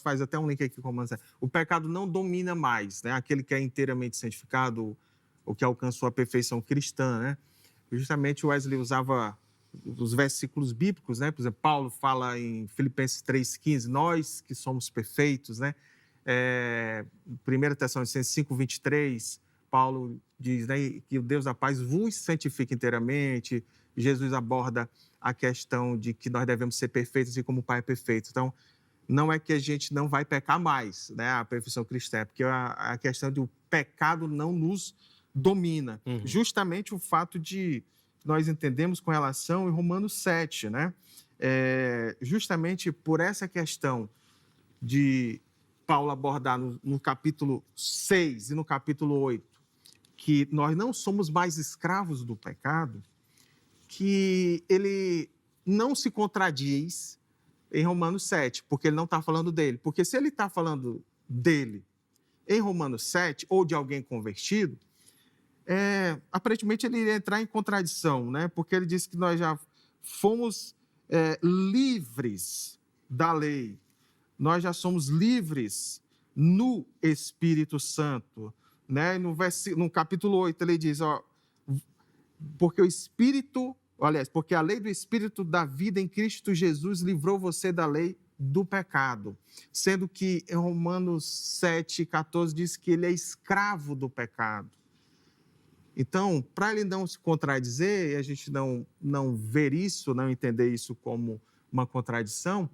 faz até um link aqui com o Romano, o pecado não domina mais, né? Aquele que é inteiramente santificado, o que alcançou a perfeição cristã, né? Justamente o Wesley usava os versículos bíblicos, né? Por exemplo, Paulo fala em Filipenses 3,15, nós que somos perfeitos, né? 1 Tessalonicenses 5,23, Paulo diz, né, que o Deus da paz vos santifica inteiramente. Jesus aborda a questão de que nós devemos ser perfeitos assim como o Pai é perfeito. Então, não é que a gente não vai pecar mais, né, a perfeição cristã, porque a questão do pecado não nos domina. Uhum. Justamente o fato de nós entendemos com relação em Romanos 7, né? Justamente por essa questão de Paulo abordar no capítulo 6 e no capítulo 8, que nós não somos mais escravos do pecado, que ele não se contradiz em Romanos 7, porque ele não está falando dele. Porque se ele está falando dele em Romanos 7, ou de alguém convertido, aparentemente ele iria entrar em contradição, né? Porque ele diz que nós já fomos livres da lei, nós já somos livres no Espírito Santo, né? No capítulo 8 ele diz, porque porque a lei do Espírito da vida em Cristo Jesus livrou você da lei do pecado, sendo que em Romanos 7,14 diz que ele é escravo do pecado. Então, para ele não se contradizer, e a gente não ver isso, não entender isso como uma contradição,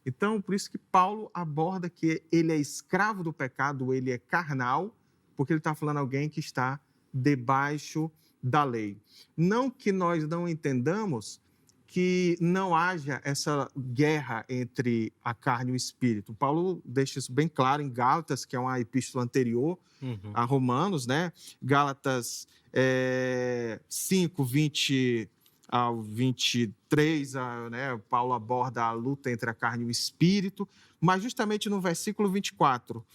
então, por isso que Paulo aborda que ele é escravo do pecado, ele é carnal, porque ele está falando de alguém que está debaixo da lei. Não que nós não entendamos que não haja essa guerra entre a carne e o espírito. Paulo deixa isso bem claro em Gálatas, que é uma epístola anterior a Romanos, né? Gálatas 5, 20 ao 23, né? Paulo aborda a luta entre a carne e o espírito, mas justamente no versículo 24,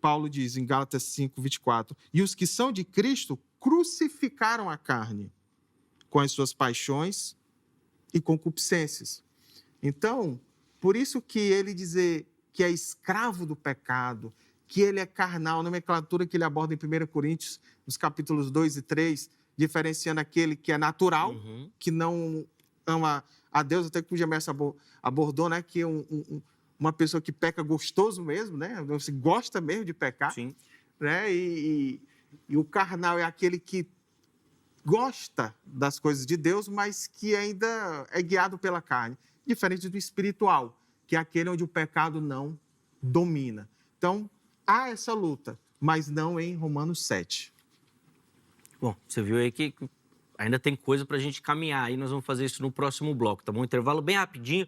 Paulo diz em Gálatas 5, 24, e os que são de Cristo crucificaram a carne com as suas paixões e concupiscências. Então, por isso que ele dizer que é escravo do pecado, que ele é carnal, nomenclatura que ele aborda em 1 Coríntios, nos capítulos 2 e 3, diferenciando aquele que é natural, que não ama a Deus, até que o Jamierson abordou, né, que uma pessoa que peca gostoso mesmo, né, você gosta mesmo de pecar. Sim. Né, e o carnal é aquele que gosta das coisas de Deus, mas que ainda é guiado pela carne, diferente do espiritual, que é aquele onde o pecado não domina. Então, há essa luta, mas não em Romanos 7. Bom, você viu aí que ainda tem coisa para a gente caminhar, aí nós vamos fazer isso no próximo bloco, tá bom? Intervalo bem rapidinho.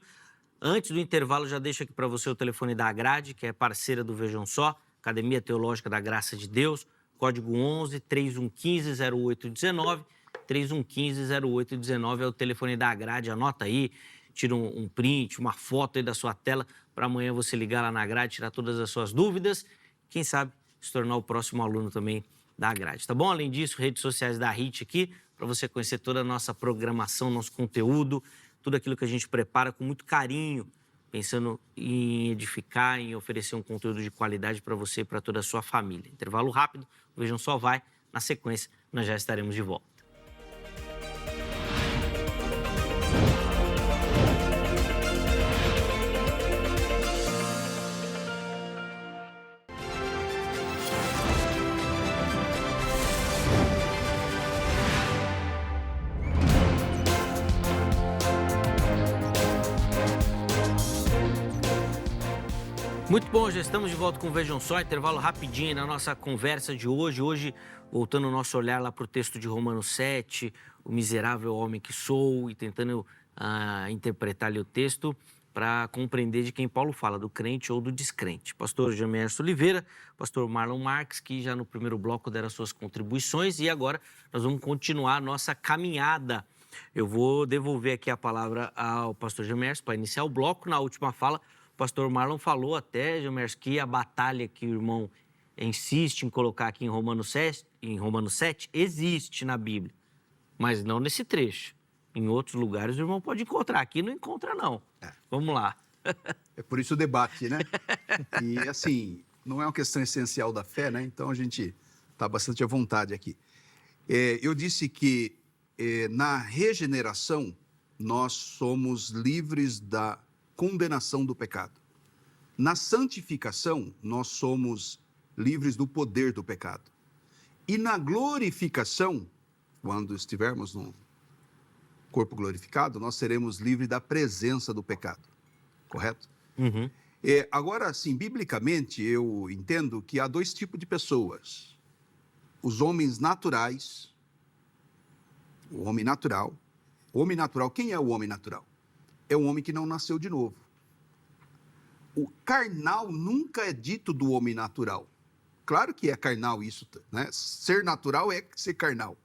Antes do intervalo, já deixo aqui para você o telefone da Agrade, que é parceira do Vejam Só, Academia Teológica da Graça de Deus, código 11 3115 0819. 3115 0819 é o telefone da Agrade. Anota aí, tira um print, uma foto aí da sua tela para amanhã você ligar lá na Agrade, tirar todas as suas dúvidas. Quem sabe se tornar o próximo aluno também da Agrade, tá bom? Além disso, redes sociais da HIT aqui, para você conhecer toda a nossa programação, nosso conteúdo, tudo aquilo que a gente prepara com muito carinho, pensando em edificar, em oferecer um conteúdo de qualidade para você e para toda a sua família. Intervalo rápido, Vejam Só vai. Na sequência, nós já estaremos de volta. Muito bom, já estamos de volta com o Vejam Só, intervalo rapidinho na nossa conversa de hoje. Hoje, voltando o nosso olhar lá para o texto de Romanos 7, o miserável homem que sou, e tentando interpretar ali o texto para compreender de quem Paulo fala, do crente ou do descrente. Pastor Jamerson Oliveira, pastor Marlon Marques, que já no primeiro bloco deram as suas contribuições, e agora nós vamos continuar a nossa caminhada. Eu vou devolver aqui a palavra ao pastor Jamerson para iniciar o bloco. Na última fala, o pastor Marlon falou até, Jamerson, que a batalha que o irmão insiste em colocar aqui em Romanos 7 existe na Bíblia, mas não nesse trecho. Em outros lugares o irmão pode encontrar, aqui não encontra não. Vamos lá. É por isso o debate, né? E assim, não é uma questão essencial da fé, né? Então a gente está bastante à vontade aqui. Eu disse que na regeneração nós somos livres da condenação do pecado. Na santificação, nós somos livres do poder do pecado. E na glorificação, quando estivermos no corpo glorificado, nós seremos livres da presença do pecado. Correto? Uhum. Agora, sim, biblicamente, eu entendo que há dois tipos de pessoas. Os homens naturais, o homem natural. O homem natural, quem é o homem natural? É um homem que não nasceu de novo. O carnal nunca é dito do homem natural. Claro que é carnal isso, né? Ser natural é ser carnal.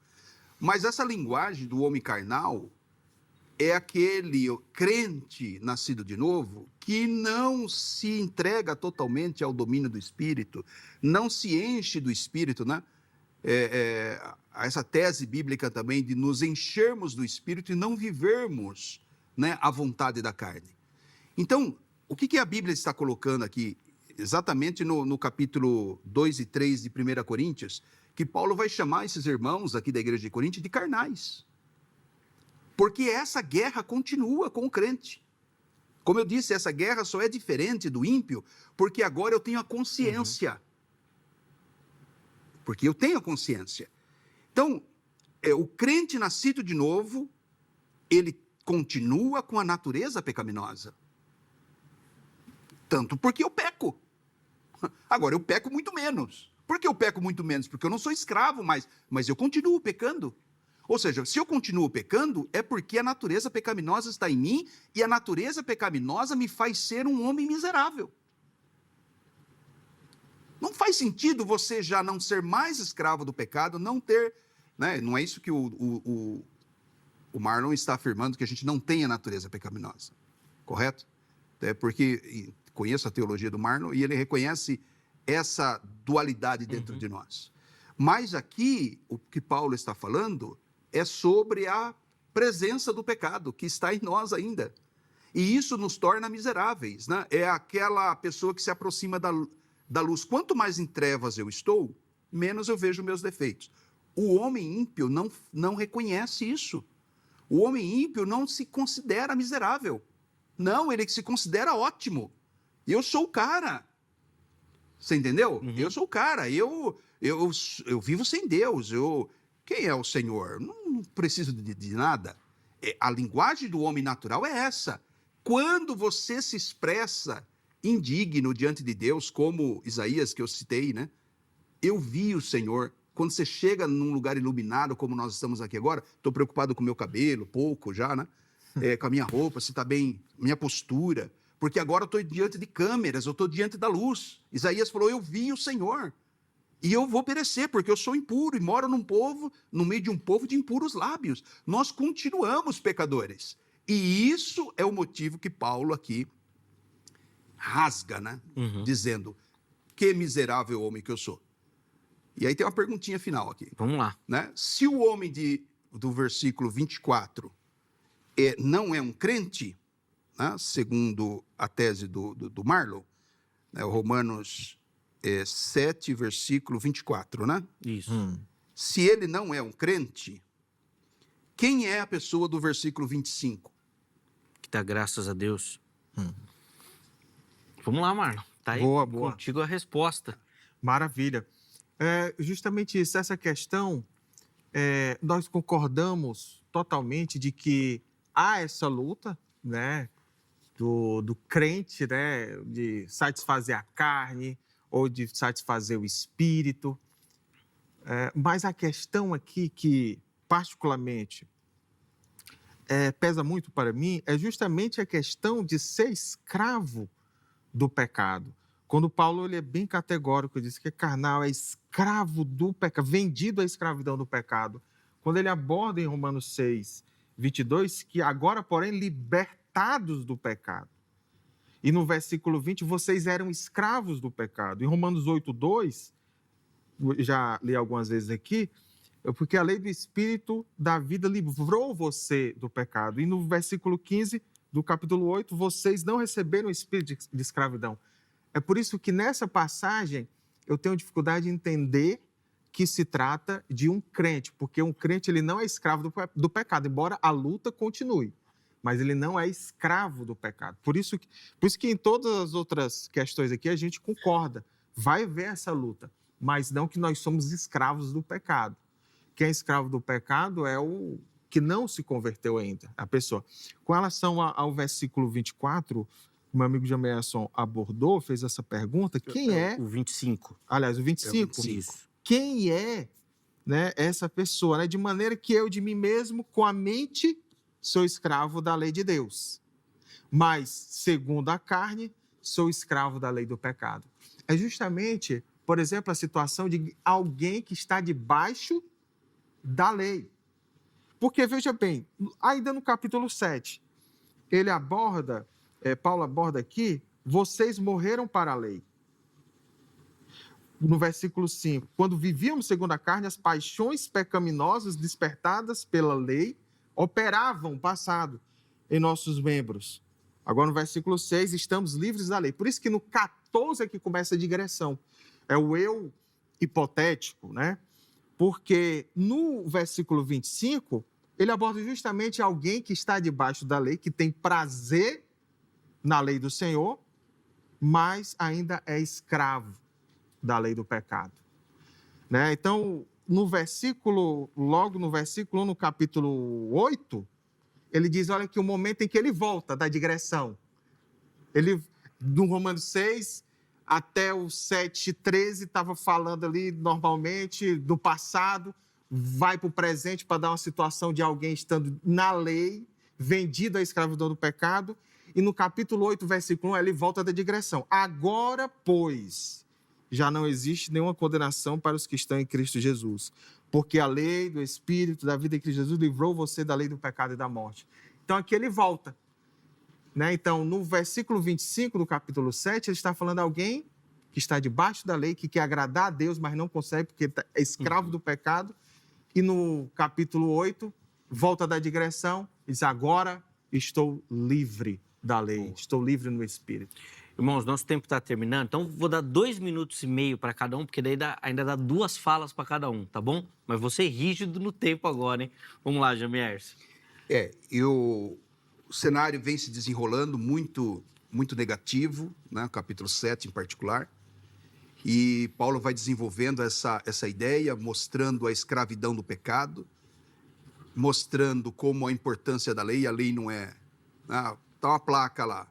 Mas essa linguagem do homem carnal é aquele crente nascido de novo que não se entrega totalmente ao domínio do Espírito, não se enche do Espírito, né? Essa tese bíblica também de nos enchermos do Espírito e não vivermos, né, a vontade da carne. Então, o que a Bíblia está colocando aqui, exatamente no capítulo 2 e 3 de 1 Coríntios, que Paulo vai chamar esses irmãos aqui da igreja de Corinto de carnais. Porque essa guerra continua com o crente. Como eu disse, essa guerra só é diferente do ímpio, porque agora eu tenho a consciência. Uhum. Porque eu tenho a consciência. Então, o crente nascido de novo, ele continua com a natureza pecaminosa. Tanto porque eu peco. Agora, eu peco muito menos. Por que eu peco muito menos? Porque eu não sou escravo mais, mas eu continuo pecando. Ou seja, se eu continuo pecando, é porque a natureza pecaminosa está em mim e a natureza pecaminosa me faz ser um homem miserável. Não faz sentido você já não ser mais escravo do pecado, não ter... Né? Não é isso que o Marlon está afirmando, que a gente não tem a natureza pecaminosa. Correto? Porque conheço a teologia do Marlon e ele reconhece essa dualidade dentro de nós. Mas aqui, o que Paulo está falando é sobre a presença do pecado que está em nós ainda. E isso nos torna miseráveis, né? É aquela pessoa que se aproxima da luz. Quanto mais em trevas eu estou, menos eu vejo meus defeitos. O homem ímpio não reconhece isso. O homem ímpio não se considera miserável. Não, ele se considera ótimo. Eu sou o cara. Você entendeu? Uhum. Eu sou o cara. Eu vivo sem Deus. Quem é o Senhor? Não preciso de nada. A linguagem do homem natural é essa. Quando você se expressa indigno diante de Deus, como Isaías que eu citei, né? Eu vi o Senhor. Quando você chega num lugar iluminado, como nós estamos aqui agora, estou preocupado com o meu cabelo, pouco já, né? com a minha roupa, se está bem minha postura, porque agora eu estou diante de câmeras, eu estou diante da luz. Isaías falou, eu vi o Senhor, e eu vou perecer, porque eu sou impuro, e moro no meio de um povo de impuros lábios. Nós continuamos pecadores. E isso é o motivo que Paulo aqui rasga, né? Dizendo, que miserável homem que eu sou. E aí tem uma perguntinha final aqui. Vamos lá. Né? Se o homem do versículo 24 não é um crente, né? Segundo a tese do Marlow, né? O Romanos 7, versículo 24, né? Isso. Se ele não é um crente, quem é a pessoa do versículo 25? Que dá graças a Deus. Vamos lá, Marlon. Tá aí Boa. contigo a resposta. Maravilha. Justamente isso, essa questão, nós concordamos totalmente de que há essa luta, né, do crente, né, de satisfazer a carne ou de satisfazer o espírito. Mas a questão aqui que, particularmente, pesa muito para mim é justamente a questão de ser escravo do pecado. Quando Paulo ele é bem categórico, diz que carnal é escravo do pecado, vendido à escravidão do pecado. Quando ele aborda em Romanos 6, 22, que agora, porém, libertados do pecado. E no versículo 20, vocês eram escravos do pecado. Em Romanos 8, 2, já li algumas vezes aqui, porque a lei do Espírito da vida livrou você do pecado. E no versículo 15 do capítulo 8, vocês não receberam o espírito de escravidão. É por isso que nessa passagem eu tenho dificuldade de entender que se trata de um crente, porque um crente ele não é escravo do pecado, embora a luta continue, mas ele não é escravo do pecado. Por isso que em todas as outras questões aqui a gente concorda, vai haver essa luta, mas não que nós somos escravos do pecado. Quem é escravo do pecado é o que não se converteu ainda, a pessoa. Com relação ao versículo 24, o meu amigo Jamerson abordou, fez essa pergunta, quem é... O 25. Aliás, o 25. Isso. Quem é, né, essa pessoa? Né? De maneira que eu de mim mesmo, com a mente, sou escravo da lei de Deus. Mas, segundo a carne, sou escravo da lei do pecado. É justamente, por exemplo, a situação de alguém que está debaixo da lei. Porque, veja bem, ainda no capítulo 7, Paulo aborda aqui, vocês morreram para a lei. No versículo 5, quando vivíamos segundo a carne, as paixões pecaminosas despertadas pela lei operavam, passado, em nossos membros. Agora, no versículo 6, estamos livres da lei. Por isso que no 14 é que começa a digressão. É o eu hipotético, né? Porque no versículo 25, ele aborda justamente alguém que está debaixo da lei, que tem prazer na lei do Senhor, mas ainda é escravo da lei do pecado. Né? Então, logo no versículo 1, no capítulo 8, ele diz, olha, que o momento em que ele volta da digressão, do Romanos 6 até o 7:13, estava falando ali normalmente do passado, vai para o presente para dar uma situação de alguém estando na lei, vendido à escravidão do pecado, e no capítulo 8, versículo 1, ele volta da digressão. Agora, pois, já não existe nenhuma condenação para os que estão em Cristo Jesus, porque a lei do Espírito da vida em Cristo Jesus livrou você da lei do pecado e da morte. Então, aqui ele volta. Né? Então, no versículo 25 do capítulo 7, ele está falando de alguém que está debaixo da lei, que quer agradar a Deus, mas não consegue porque é escravo do pecado. E no capítulo 8, volta da digressão, diz, agora estou livre da lei, estou livre no Espírito. Irmãos, nosso tempo está terminando, então vou dar 2,5 minutos para cada um, porque daí ainda dá 2 falas para cada um, tá bom? Mas vou ser rígido no tempo agora, hein? Vamos lá, Jamierson. O cenário vem se desenrolando muito, muito negativo, né? Capítulo 7 em particular, e Paulo vai desenvolvendo essa ideia, mostrando a escravidão do pecado, mostrando como a importância da lei, a lei não é... Está uma placa lá,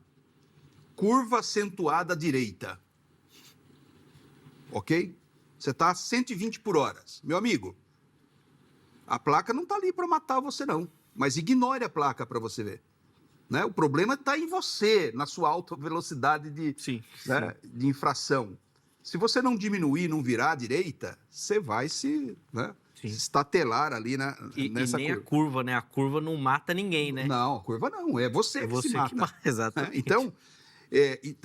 curva acentuada à direita, ok? Você está a 120 por hora. Meu amigo, a placa não está ali para matar você não, mas ignore a placa para você ver. né? O problema está em você, na sua alta velocidade Sim. de infração. Se você não diminuir, não virar à direita, você vai se estatelar ali nessa e nem curva. a curva, né? A curva não mata ninguém, né? Não, a curva não. É você que se mata. Exatamente. Então,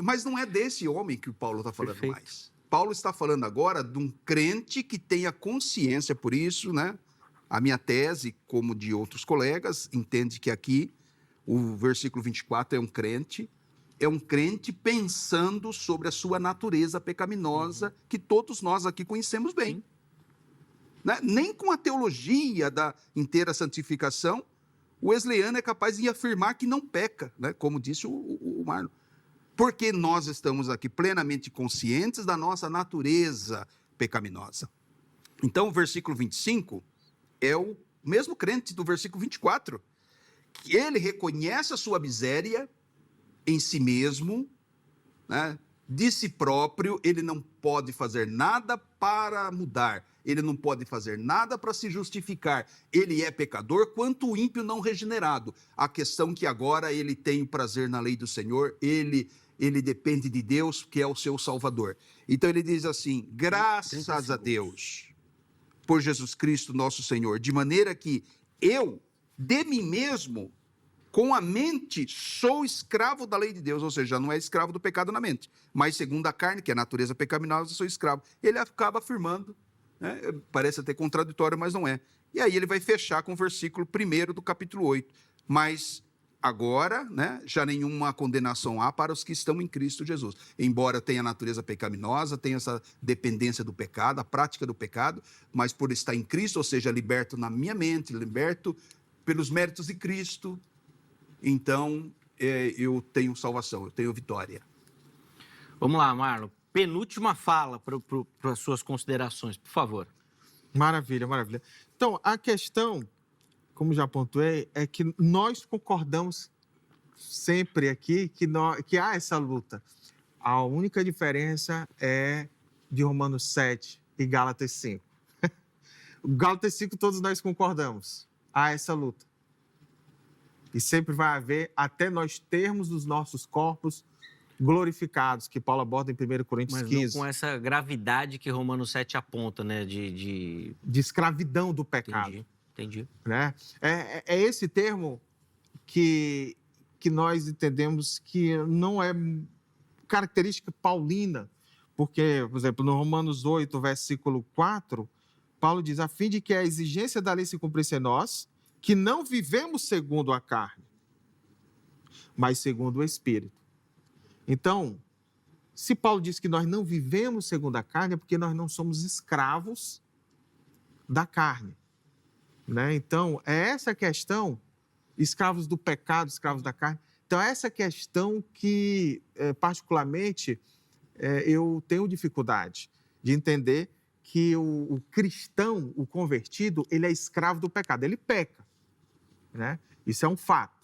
mas não é desse homem que o Paulo está falando Perfeito. mais. Paulo está falando agora de um crente que tenha consciência, por isso, né? A minha tese, como de outros colegas, entende que aqui o versículo 24 é um crente pensando sobre a sua natureza pecaminosa, que todos nós aqui conhecemos bem. Sim. Né? Nem com a teologia da inteira santificação, o wesleyano é capaz de afirmar que não peca, né? Como disse o Marlon. Porque nós estamos aqui plenamente conscientes da nossa natureza pecaminosa. Então, o versículo 25 é o mesmo crente do versículo 24, que ele reconhece a sua miséria em si mesmo, né? De si próprio, ele não pode fazer nada para mudar, ele não pode fazer nada para se justificar. Ele é pecador quanto o ímpio não regenerado. A questão que agora ele tem o prazer na lei do Senhor, ele depende de Deus, que é o seu Salvador. Então ele diz assim, graças a Deus, por Jesus Cristo nosso Senhor, de maneira que eu, de mim mesmo, com a mente, sou escravo da lei de Deus, ou seja, não é escravo do pecado na mente, mas segundo a carne, que é a natureza pecaminosa, sou escravo. Ele acaba afirmando, né? Parece até contraditório, mas não é. E aí ele vai fechar com o versículo 1 do capítulo 8. Mas agora, né, já nenhuma condenação há para os que estão em Cristo Jesus. Embora tenha a natureza pecaminosa, tenha essa dependência do pecado, a prática do pecado, mas por estar em Cristo, ou seja, liberto na minha mente, liberto pelos méritos de Cristo, então eu tenho salvação, eu tenho vitória. Vamos lá, Marlon. Penúltima fala para as suas considerações, por favor. Maravilha, maravilha. Então, a questão, como já pontuei, é que nós concordamos sempre aqui que há essa luta. A única diferença é de Romanos 7 e Gálatas 5. Gálatas 5 todos nós concordamos. Há essa luta. E sempre vai haver até nós termos os nossos corpos glorificados, que Paulo aborda em 1 Coríntios 15. Mas não com essa gravidade que Romanos 7 aponta, né? De escravidão do pecado. Entendi. Né? É esse termo que nós entendemos que não é característica paulina, porque, por exemplo, no Romanos 8, versículo 4, Paulo diz, a fim de que a exigência da lei se cumprisse em nós, que não vivemos segundo a carne, mas segundo o Espírito. Então, se Paulo diz que nós não vivemos segundo a carne, é porque nós não somos escravos da carne. Né? Então, é essa questão, escravos do pecado, escravos da carne. Então, é essa questão que, particularmente, eu tenho dificuldade de entender que o cristão, o convertido, ele é escravo do pecado, ele peca. Né? Isso é um fato,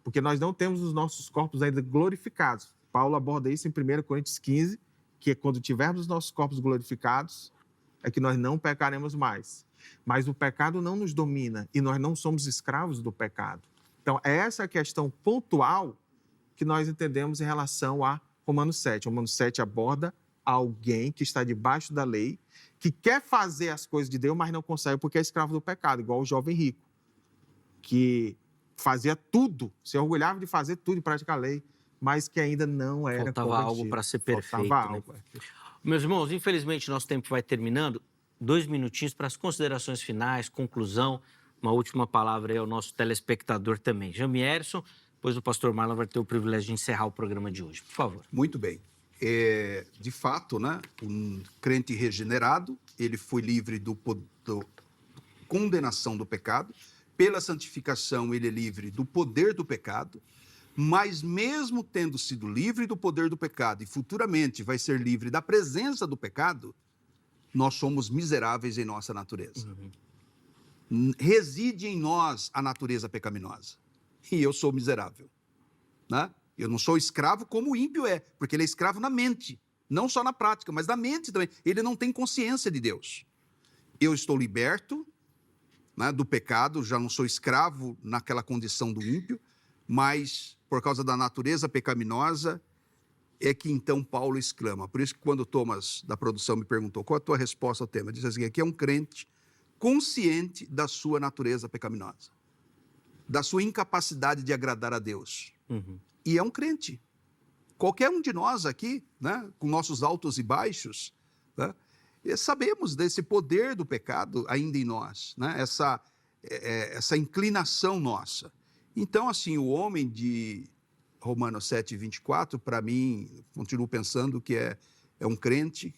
porque nós não temos os nossos corpos ainda glorificados. Paulo aborda isso em 1 Coríntios 15, que é quando tivermos os nossos corpos glorificados, é que nós não pecaremos mais. Mas o pecado não nos domina e nós não somos escravos do pecado. Então, é essa a questão pontual que nós entendemos em relação a Romanos 7. Romanos 7 aborda alguém que está debaixo da lei, que quer fazer as coisas de Deus, mas não consegue porque é escravo do pecado, igual o jovem rico, que fazia tudo, se orgulhava de fazer tudo e praticar a lei, mas que ainda não era Faltava convertido. algo para ser perfeito. Faltava né? algo. Meus irmãos, infelizmente nosso tempo vai terminando. 2 minutinhos para as considerações finais, conclusão, uma última palavra aí ao nosso telespectador também. Jamierson, depois o pastor Marlon vai ter o privilégio de encerrar o programa de hoje. Por favor. Muito bem. De fato, né, um crente regenerado, ele foi livre da condenação do pecado. Pela santificação, ele é livre do poder do pecado. Mas mesmo tendo sido livre do poder do pecado e futuramente vai ser livre da presença do pecado, nós somos miseráveis em nossa natureza. Reside em nós a natureza pecaminosa. E eu sou miserável. Né? Eu não sou escravo como o ímpio é, porque ele é escravo na mente. Não só na prática, mas na mente também. Ele não tem consciência de Deus. Eu estou liberto, né, do pecado, já não sou escravo naquela condição do ímpio, mas por causa da natureza pecaminosa, é que então Paulo exclama. Por isso que quando o Thomas da produção me perguntou qual a tua resposta ao tema, ele disse assim, aqui é um crente consciente da sua natureza pecaminosa, da sua incapacidade de agradar a Deus. E é um crente. Qualquer um de nós aqui, né, com nossos altos e baixos, né, sabemos desse poder do pecado ainda em nós, né, essa inclinação nossa. Então, assim, o homem de Romanos 7, 24, para mim, continuo pensando que é um crente,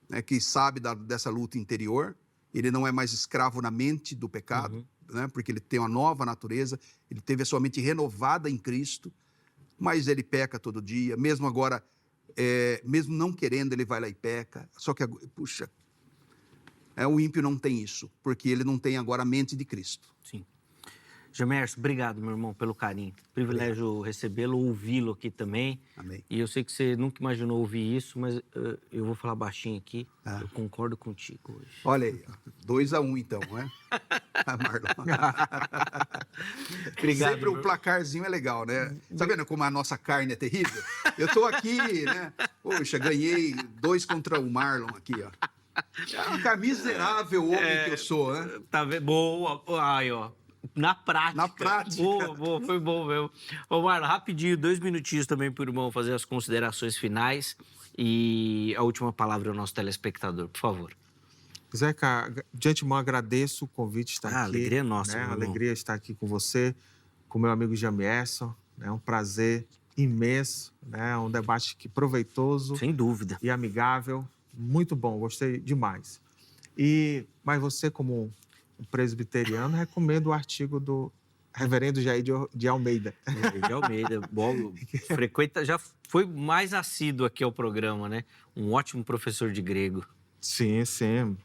né, que sabe dessa luta interior. Ele não é mais escravo na mente do pecado, né, porque ele tem uma nova natureza, ele teve a sua mente renovada em Cristo, mas ele peca todo dia, mesmo agora, mesmo não querendo, ele vai lá e peca. Só que, puxa, o ímpio não tem isso, porque ele não tem agora a mente de Cristo. Sim. Gemerson, obrigado, meu irmão, pelo carinho. Privilégio recebê-lo, ouvi-lo aqui também. Amém. E eu sei que você nunca imaginou ouvir isso, mas eu vou falar baixinho aqui. Eu concordo contigo hoje. Olha aí, 2-1 então, né? Marlon. Obrigado. Sempre o placarzinho é legal, né? Tá vendo como a nossa carne é terrível? Eu tô aqui, né? Poxa, ganhei 2 contra o Marlon aqui, ó. É um miserável homem que eu sou, né? Tá vendo? Boa. Aí, ó. Na prática. Na prática. Boa, foi bom mesmo. Ô, Marlon, rapidinho, 2 minutinhos também para o irmão fazer as considerações finais e a última palavra ao nosso telespectador, por favor. Zeca, de antemão agradeço o convite de estar aqui. A alegria é nossa, né? meu A irmão. alegria é estar aqui com você, com meu amigo Jamierson. É um prazer imenso, né? Um debate proveitoso. Sem dúvida. E amigável. Muito bom, gostei demais. Mas você, como um presbiteriano, recomendo o artigo do reverendo Jair de Almeida. De Almeida, bom, frequenta, já foi mais assíduo aqui ao programa, né? Um ótimo professor de grego. Sim, sim.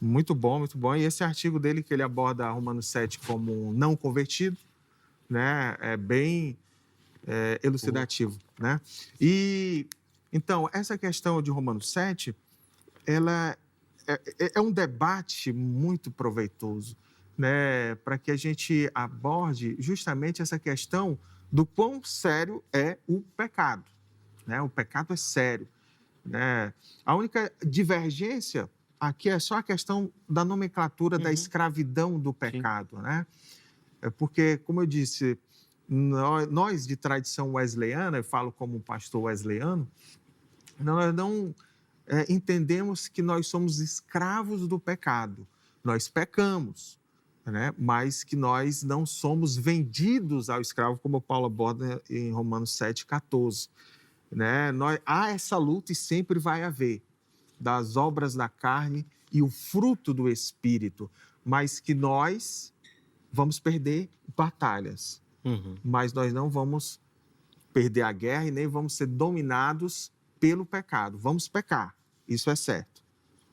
Muito bom, muito bom. E esse artigo dele, que ele aborda Romanos 7 como um não convertido, né? É bem elucidativo, né? E, então, essa questão de Romanos 7, ela é um debate muito proveitoso, né? Para que a gente aborde justamente essa questão do quão sério é o pecado, né? O pecado é sério, né? A única divergência aqui é só a questão da nomenclatura da escravidão do pecado, né? Porque, como eu disse, nós de tradição wesleyana, eu falo como um pastor wesleyano, nós não entendemos que nós somos escravos do pecado. Nós pecamos, né? Mas que nós não somos vendidos ao escravo, como Paulo aborda em Romanos 7,14. Né? Há essa luta e sempre vai haver, das obras da carne e o fruto do Espírito, mas que nós vamos perder batalhas, mas nós não vamos perder a guerra e nem vamos ser dominados pelo pecado. Vamos pecar, isso é certo,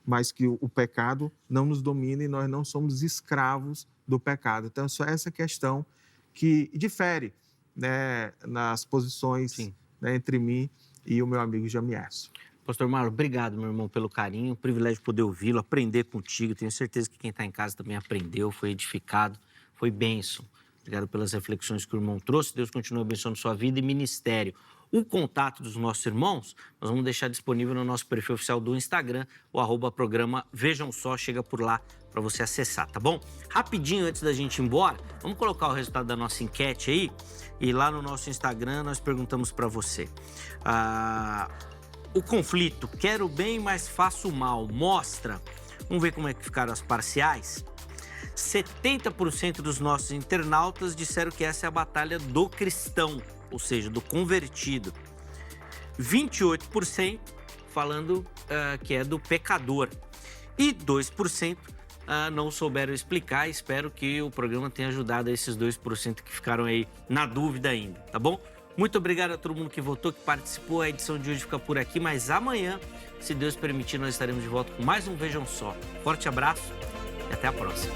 mas que o pecado não nos domina e nós não somos escravos do pecado. Então, só essa questão que difere, né, nas posições, né, entre mim e o meu amigo Jamierson. Pastor Marlon, obrigado, meu irmão, pelo carinho. Privilégio poder ouvi-lo, aprender contigo. Tenho certeza que quem está em casa também aprendeu, foi edificado, foi bênção. Obrigado pelas reflexões que o irmão trouxe. Deus continue abençoando sua vida e ministério. O contato dos nossos irmãos, nós vamos deixar disponível no nosso perfil oficial do Instagram, o @programa Vejam Só, chega por lá para você acessar, tá bom? Rapidinho, antes da gente ir embora, vamos colocar o resultado da nossa enquete aí. E lá no nosso Instagram nós perguntamos para você. O conflito, quero o bem, mas faço o mal, mostra. Vamos ver como é que ficaram as parciais? 70% dos nossos internautas disseram que essa é a batalha do cristão, ou seja, do convertido. 28% falando que é do pecador. E 2% não souberam explicar. Espero que o programa tenha ajudado esses 2% que ficaram aí na dúvida ainda, tá bom? Muito obrigado a todo mundo que votou, que participou. A edição de hoje fica por aqui, mas amanhã, se Deus permitir, nós estaremos de volta com mais um Vejam Só. Forte abraço e até a próxima.